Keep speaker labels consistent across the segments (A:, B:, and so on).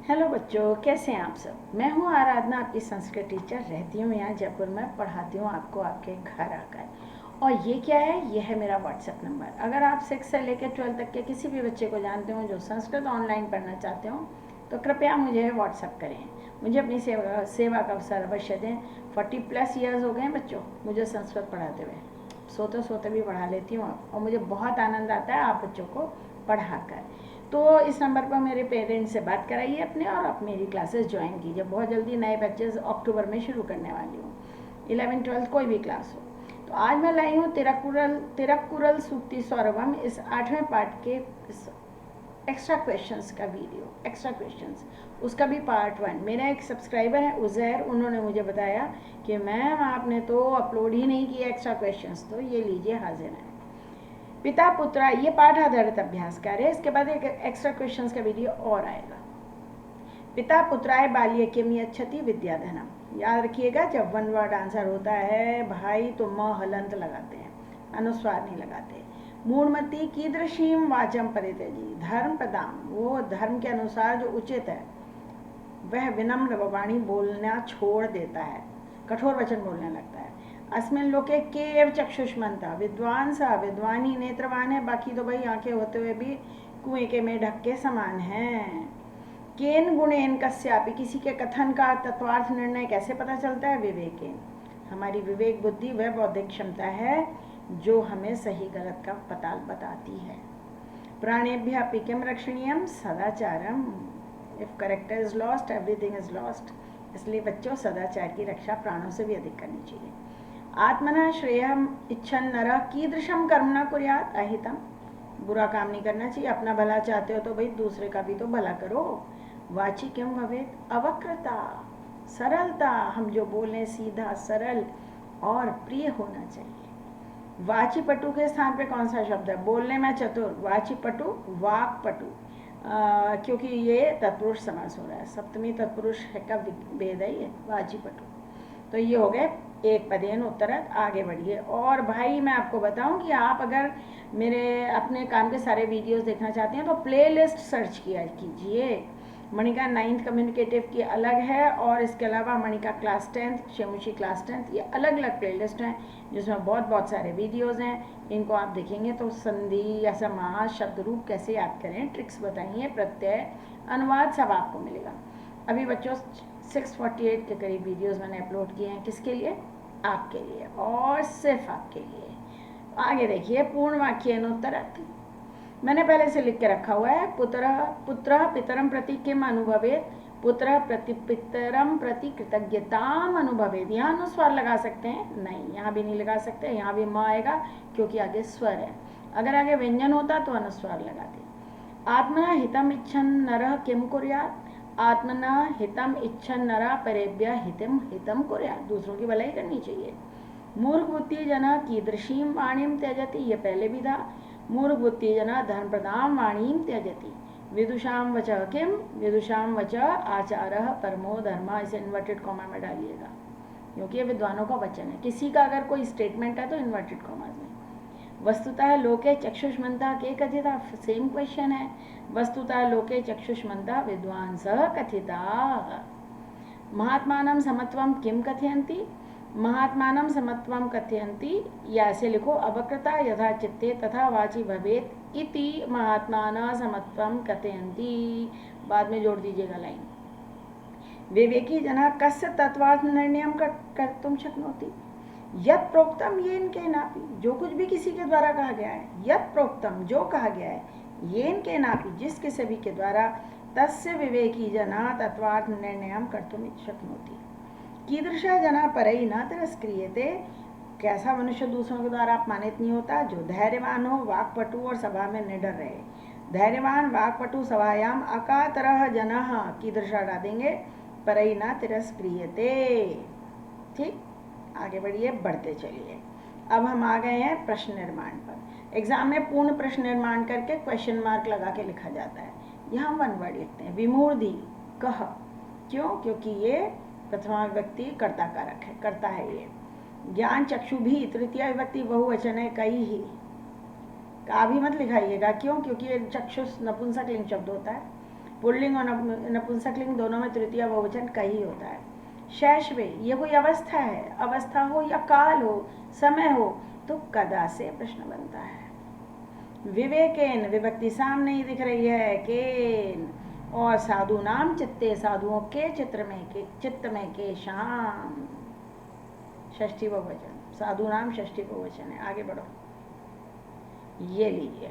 A: Hello बच्चों, कैसे हैं आप सब। मैं हूं आराधना, आपकी संस्कृत टीचर। रहती हूं यहाँ जयपुर में, पढ़ाती हूं आपको आपके घर आकर। और ये क्या है, ये है मेरा व्हाट्सएप नंबर। अगर आप 6 से लेकर 12 तक के किसी भी बच्चे को जानते हो जो संस्कृत ऑनलाइन पढ़ना चाहते हो तो कृपया मुझे व्हाट्सएप करें। मुझे अपनी सेवा का अवसर अवश्य दें। 40+ ईयर्स हो गए हैं बच्चों मुझे संस्कृत पढ़ाते हुए। सोते सोते भी पढ़ा लेती हूँ और मुझे बहुत आनंद आता है आप बच्चों को पढ़ा कर। तो इस नंबर पर मेरे पेरेंट्स से बात कराइए अपने, और आप मेरी क्लासेस ज्वाइन कीजिए। बहुत जल्दी नए बैचेस अक्टूबर में शुरू करने वाली हूँ। 11th 12th कोई भी क्लास हो। तो आज मैं लाई हूँ तिरक्कुरल सूक्ति सौरभम, इस 8वें पार्ट के एक्स्ट्रा क्वेश्चंस का वीडियो। एक्स्ट्रा क्वेश्चंस उसका भी पार्ट 1। मेरा एक सब्सक्राइबर है उज़ैर, उन्होंने मुझे बताया कि मैम आपने तो अपलोड ही नहीं किया एक्स्ट्रा क्वेश्चंस, तो ये लीजिए हाजिर है। पिता पुत्रा, ये पाठ आधारित अभ्यास कार्य है। इसके बाद एक एक्स्ट्रा क्वेश्चंस का वीडियो और आएगा। पिता पुत्राय बाल्ये किम यच्छति विद्याधनम। याद रखिएगा, जब वन वर्ड आंसर होता है भाई तो म हलंत लगाते हैं, अनुस्वार नहीं लगाते। मूढ़मती कीदृशीम वाचम परित्यजी। धर्म प्रदान, वो धर्म के अनुसार जो उचित है वह विनम्र वाणी बोलना छोड़ देता है, कठोर वचन बोलने लगता है। अस्मिन लोके केव चक्षुष्मंता। विद्वान सा विद्वानी नेत्रवान है, बाकी तो भाई आंखें होते हुए भी कुएं के में ढक के समान हैं। केन गुणेन कस्यापि, किसी के कथन का तत्वार्थ निर्णय कैसे पता चलता है? विवेकेन, हमारी विवेक बुद्धि वह बौद्धिक क्षमता है जो हमें सही गलत का पता बताती है। प्राणेभ्य अपि किम रक्षणीयम सदाचारम। If character is lost everything is lost. इसलिए बच्चों, सदाचार की रक्षा प्राणों से भी अधिक करनी चाहिए। आत्मना श्रेयम इच्छन नरः कीदृशम कर्म न कुर्यात् अहितम। बुरा काम नहीं करना चाहिए। अपना भला चाहते हो तो भाई दूसरे का भी तो भला करो। वाची किम भवेत अवक्रता, सरलता। हम जो बोलें सीधा सरल और प्रिय होना चाहिए। वाची पटु के स्थान पे कौन सा शब्द है? बोलने में चतुर, वाची पटु, वाक पटु। क्योंकि ये तत्पुरुष समास हो रहा है, सप्तमी तत्पुरुष का भेद है ये, वाची पटु। तो ये हो गए एक पदेन उत्तरत। आगे बढ़िए। और भाई मैं आपको बताऊं कि आप अगर मेरे अपने काम के सारे वीडियोस देखना चाहते हैं तो प्लेलिस्ट सर्च किया कीजिए। मणिका 9th कम्युनिकेटिव की अलग है, और इसके अलावा Manika class 10th, शेमुशी class 10th, ये अलग अलग प्लेलिस्ट हैं जिसमें बहुत सारे वीडियोस हैं। इनको आप देखेंगे तो संधि या समास, शब्द रूप कैसे याद करें, ट्रिक्स बताइए, प्रत्यय, अनुवाद सब आपको मिलेगा। अभी बच्चों 648 के करीब वीडियोस मैंने अपलोड किए हैं। किसके लिए? आपके लिए, और सिर्फ आपके लिए। आगे देखिए, पूर्ण वाक्य अनुत्तरत। मैंने पहले से लिख के रखा हुआ है। पुत्र पितरम प्रति किम अनुभवेत। पुत्र प्रति पितरम प्रति कृतज्ञताम अनुभवेत। यहाँ अनुस्वार लगा सकते हैं? नहीं, यहाँ भी नहीं लगा सकते। यहाँ भी म आएगा क्योंकि आगे स्वर है। अगर आगे व्यंजन होता तो अनुस्वार लगाते। आत्मना हितम इच्छन नरः किम कुर्यात्। आत्मना हितम इच्छन नरा परेभ्य हितम हितम कुर्यात्। दूसरों की भलाई करनी चाहिए। मूर्ख बुद्धि जना कीदृशीम वाणीम त्यजति। ये पहले भी था। मूर्ख बुद्धि जना धर्म प्रदान वाणीम त्यजति। विदुषाम वच किम। विदुषाम वच आचारः परमो धर्म। इसे इन्वर्टेड कॉमा में डालिएगा क्योंकि ये विद्वानों का वचन है। किसी का अगर कोई स्टेटमेंट है तो इन्वर्टेड कॉमा में। वस्तुतः लोके चक्षुष्मंता के कथिता। सेम क्वेश्चन है। वस्तुतः लोके चक्षुष्मंता विद्वांसः कथिता। महात्मानं समत्वं किम कथयन्ति। महात्मानं समत्वं कथयन्ति, या ऐसे लिखो, अवक्रता यथा चित्ते तथा वाची भवेत इति महात्मानं समत्वं कथयन्ति। बाद में जोड़ दीजिएगा लाइन। विवेकी जना कस्य तत्वार्थ निर्णयं कर्तुं शक्नोति। यत् प्रोक्तम येन केनापि। जो कुछ भी किसी के द्वारा कहा गया है, यत् प्रोक्तम जो कहा गया है, येन केनापि जिस किसी भी के द्वारा, तस्य विवेकी जना तत्वार्थ निर्णयं कर्तुं शक्नोति। कीदृशः जना परैः न तिरस्क्रियते। कैसा मनुष्य दूसरों के द्वारा अपमानित नहीं होता? जो धैर्यवान हो, वाक्पटु और सभा में निडर रहे। धैर्यवान वाक्पटु सभायाम अकातरः जनः कीदृशः डालेंगे, परैः न तिरस्क्रियते। ठीक, आगे बढ़िए, बढ़ते चलिए। अब हम आ गए हैं प्रश्न निर्माण पर। एग्जाम में पूर्ण प्रश्न निर्माण करके क्वेश्चन मार्क लगा के लिखा जाता है। यहाँ वन वर्ड लिखते हैं। विमूढ़ि कह। क्यों? क्योंकि ये प्रथमा विभक्ति कर्ता कारक है, करता है ये। ज्ञान चक्षु भी तृतीय विभक्ति बहुवचन है, कई ही। का भी मत लिखाइएगा। क्यों? क्योंकि ये चक्षुष नपुंसक लिंग शब्द होता है। पुल्लिंग और नपुंसकलिंग दोनों में तृतीय बहुवचन का ही होता है। शैशवे ये कोई अवस्था है, अवस्था हो या काल हो, समय हो, तो कदा से प्रश्न बनता है। विवेकेन विभक्ति सामने ही दिख रही है, केन। और साधु नाम चित्ते, साधुओं के चित्र में, के चित्त में, के शाम षष्ठी बहुवचन, साधु नाम षष्ठी बहुवचन है। आगे बढ़ो, ये लीजिए।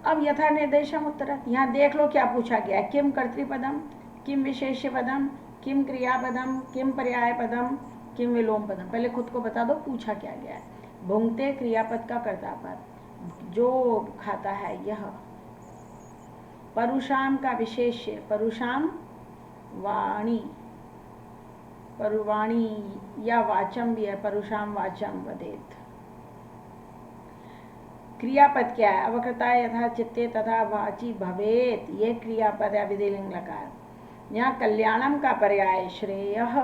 A: अब यथा निर्देशम उत्तर, यहाँ देख लो क्या पूछा गया। किम कर्तृपदम, किम विशेष्य पदम, किम क्रियापदम, किम पर्याय पदम, किम विलोम पदम। पहले खुद को बता दो पूछा क्या गया है। भुंगते क्रियापद का कर्ता पद, जो खाता है यह। परुषाम का विशेष्य, परुषाम वाणी, परुवाणी या वाचम भी है, परुषाम वाचम वदेत। क्रियापद क्या है? अवकृता यथा चित्ते तथा वाची भवेत, ये क्रियापद है विधिलिंग लकार। यहाँ कल्याणम का पर्याय श्रेयः,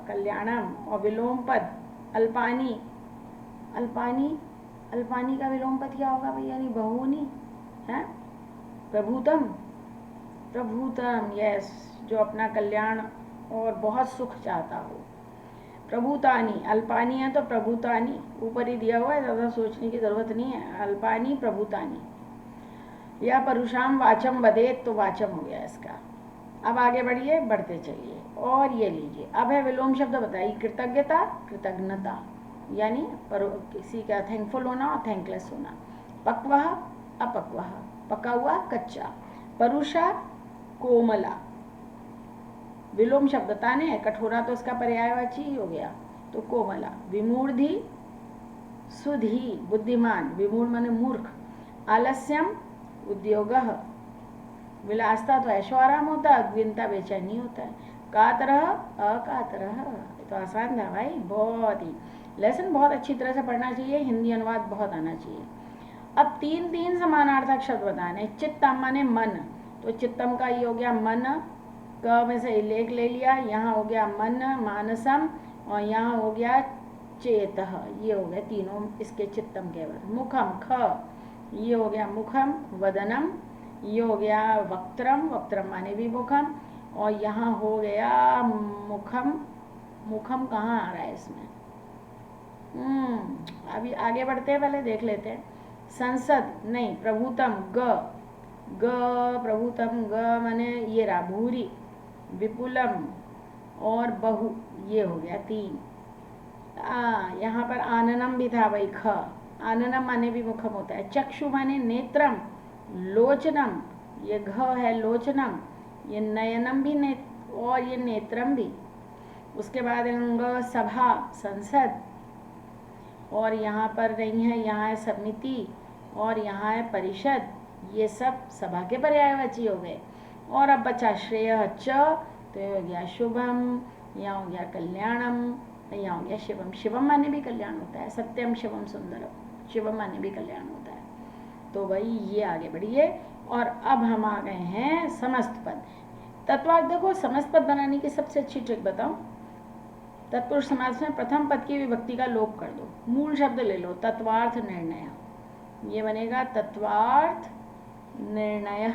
A: कल्याणम। और विलोम पद अल्पानी, अल्पानी, अल्पानी का विलोम पद क्या होगा भैया? नहीं बहुनी है, प्रभुतम, प्रभुतम, यस, जो अपना कल्याण और बहुत सुख चाहता हो। प्रभुतानी, अल्पानी है तो प्रभुतानी ऊपर ही दिया हुआ है, ज़्यादा सोचने की ज़रूरत नहीं है। अल्पानी प्रभुतानी। या परुषाम वाचम वदेत, तो वाचम हो गया इसका। अब आगे बढ़िए, बढ़ते चलिए। और ये लीजिए, अब है विलोम शब्द बताइए। कृतज्ञता, कृतज्ञता, यानी किसी का थैंकफुल होना और थैंकलेस होना। पक्वः, अपक्वः, पका हुआ, कच्चा। परुषा, कोमला। विलोम शब्द ताने, कठोरा तो उसका पर्यायवाची ही हो गया, तो कोमला। विमूढ़ी, सुधी, बुद्धिमान, विमूढ़ माने मूर्ख। आलस्यम, उद्योगः, विलासता तो ऐशो आराम होता है, उद्विग्नता बेचैनी होता है। कातरः, अकातरः, तो आसान था भाई, बहुत ही। लेसन बहुत अच्छी तरह से पढ़ना चाहिए, हिंदी अनुवाद बहुत आना चाहिए। अब तीन तीन समानार्थक शब्द बताने। चित्तम माने मन, तो चित्तम का ये हो गया मन, क में से लेख ले लिया, यहाँ हो गया मन, मानसम, और यहाँ हो गया चेतः, ये हो गया तीनों इसके चित्तम के वर्ग। मुखम, ख, ये हो गया मुखम। वदनम, ये हो गया वक्त्रम, वक्त्रम माने भी मुखम। और यहाँ हो गया मुखम, मुखम कहाँ आ रहा है इसमें? अभी आगे बढ़ते हैं, पहले देख लेते हैं। संसद नहीं, प्रभुतम, ग, ग, प्रभुतम, ग माने ये रहा भूरी। विपुलम और बहु, ये हो गया तीन। यहाँ पर आननम भी था भाई, ख। आननम माने भी मुखम होता है। चक्षु माने नेत्रम, लोचनम, ये घ है लोचनम। ये नयनम भी और ये नेत्रम भी। उसके बाद अंग सभा, संसद, और यहाँ पर नहीं है, यहाँ है समिति, और यहाँ है परिषद, ये सब सभा के पर्यायवाची हो गए। और अब बचा श्रेय च, तो ये हो गया शुभम, यहाँ हो गया कल्याणम, यहाँ हो गया शिवम। शिवम माने भी कल्याण होता है, सत्यम शिवम सुंदरम, शिवम माने भी कल्याण होता है। तो भाई ये आगे बढ़िए। और अब हम आ गए हैं समस्त पद। तत्वार्थ देखो, समस्त पद बनाने की सबसे अच्छी ट्रिक बताऊं। तत्पुरुष समास में प्रथम पद की विभक्ति का लोप कर दो, मूल शब्द ले लो, तत्वार्थ निर्णय, ये बनेगा तत्वार्थ निर्णय,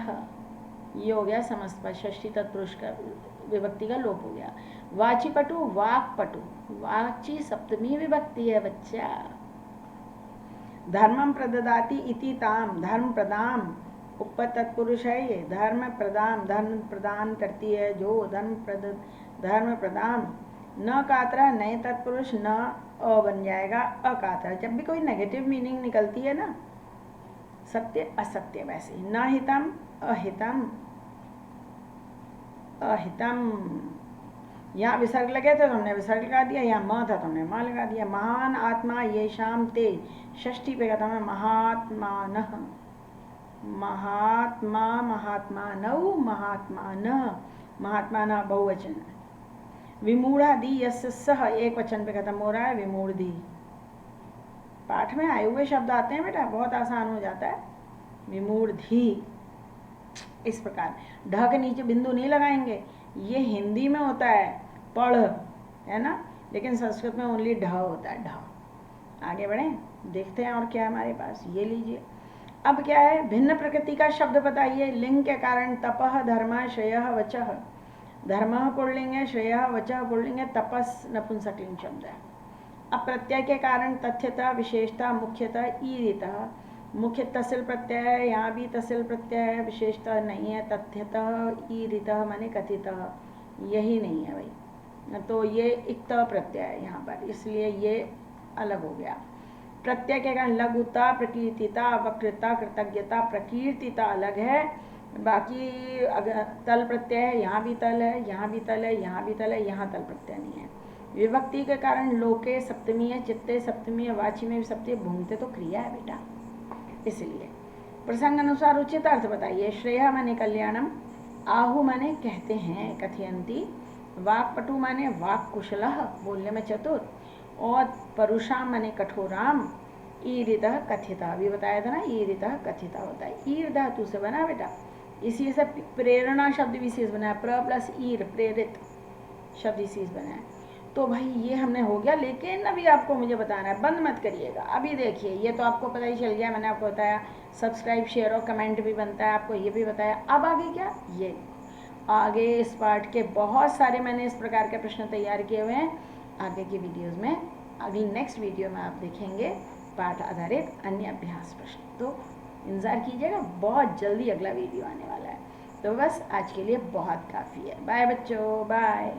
A: ये हो गया समस्त पद। षष्ठी तत्पुरुष का विभक्ति का लोप हो गया। वाची पटु, वाक पटु, वाची सप्तमी विभक्ति है बच्चा। धर्मम प्रददाति इति ताम, धर्म प्रदान, उपर तत्पुरुष है ये। धर्म प्रदान, धर्म प्रदान करती है जो, धर्म प्रदान। न कातरा, नए तत्पुरुष, न अ बन जाएगा अकातरा। जब भी कोई नेगेटिव मीनिंग निकलती है ना, सत्य असत्य, वैसे न हितम, अहितम, अहितम। यहाँ विसर्ग लगे थे तो हमने विसर्ग लगा दिया, यहाँ म था तो हमने मां लगा दिया। महान आत्मा ये शाम ते, षष्ठी पे कहता है महात्मानः, महात्मा, महात्मानौ, महात्मानः, महात्मानः बहुवचन। विमूढ़ादि यस्य सह, एक वचन पे खत्म हो रहा है, विमूढ़ी। पाठ में आए हुए शब्द आते हैं बेटा, बहुत आसान हो जाता है। विमूढ़ी, इस प्रकार ढ के नीचे बिंदु नहीं लगाएंगे, ये हिंदी में होता है पढ़, है ना, लेकिन संस्कृत में ओनली ढ होता है, ढ। आगे बढ़ें, देखते हैं और क्या है हमारे पास, ये लीजिए। अब क्या है, भिन्न प्रकृति का शब्द बताइए। लिंग के कारण तपः, धर्मः, श्रेयः, वचः। धर्मः पुल्लिंग है, श्रेयः वचः पुल्लिंग है, तपस नपुंसकलिंग शब्द है। अब प्रत्यय के कारण तथ्यता, विशेषता, मुख्यतः, ईरितः। मुख्य तहसील प्रत्यय है, यहाँ भी तहसील प्रत्यय है, विशेषता नहीं है। तथ्यतः, ईरितः माने कथितः, यही नहीं है भाई, तो ये इक्त प्रत्यय है यहाँ पर, इसलिए ये अलग हो गया। प्रत्यय के कारण लघुता, प्रकीर्तिता, वक्रता, कृतज्ञता, प्रकीर्तिता अलग है। बाकी अगर तल प्रत्यय है, यहाँ भी तल है, यहाँ भी तल है, यहाँ भी तल है, यहाँ तल प्रत्यय नहीं है। विभक्ति के कारण लोके सप्तमी है, चित्ते सप्तमी है, वाची में भी सप्तमी है, भूंगते तो क्रिया है बेटा, इसलिए। प्रसंग अनुसार उचित अर्थ बताइए। श्रेय माने कल्याणम, आहु माने कहते हैं, कथयंती। वाक्पटु माने वाक कुशलः, बोलने में चतुर। और परुषाम माने कठोराम। ईरितः कथिता, अभी बताया था ना, ईरितः कथिता होता है। ईर धातु से बना बेटा, इसी से प्रेरणा शब्द विशेष बना है, प्र प्लस ईर, प्रेरित शब्द विशेष बना है। तो भाई ये हमने हो गया, लेकिन अभी आपको मुझे बताना है, बंद मत करिएगा। अभी देखिए, ये तो आपको पता ही चल गया, मैंने आपको बताया सब्सक्राइब, शेयर और कमेंट भी बनता है, आपको ये भी बताया। अब आगे क्या, ये आगे इस पार्ट के बहुत सारे मैंने इस प्रकार के प्रश्न तैयार किए हुए हैं। आगे की वीडियोज़ में, अगली नेक्स्ट वीडियो में आप देखेंगे पाठ आधारित अन्य अभ्यास प्रश्न। तो इंतज़ार कीजिएगा, बहुत जल्दी अगला वीडियो आने वाला है। तो बस आज के लिए बहुत काफ़ी है। बाय बच्चों, बाय।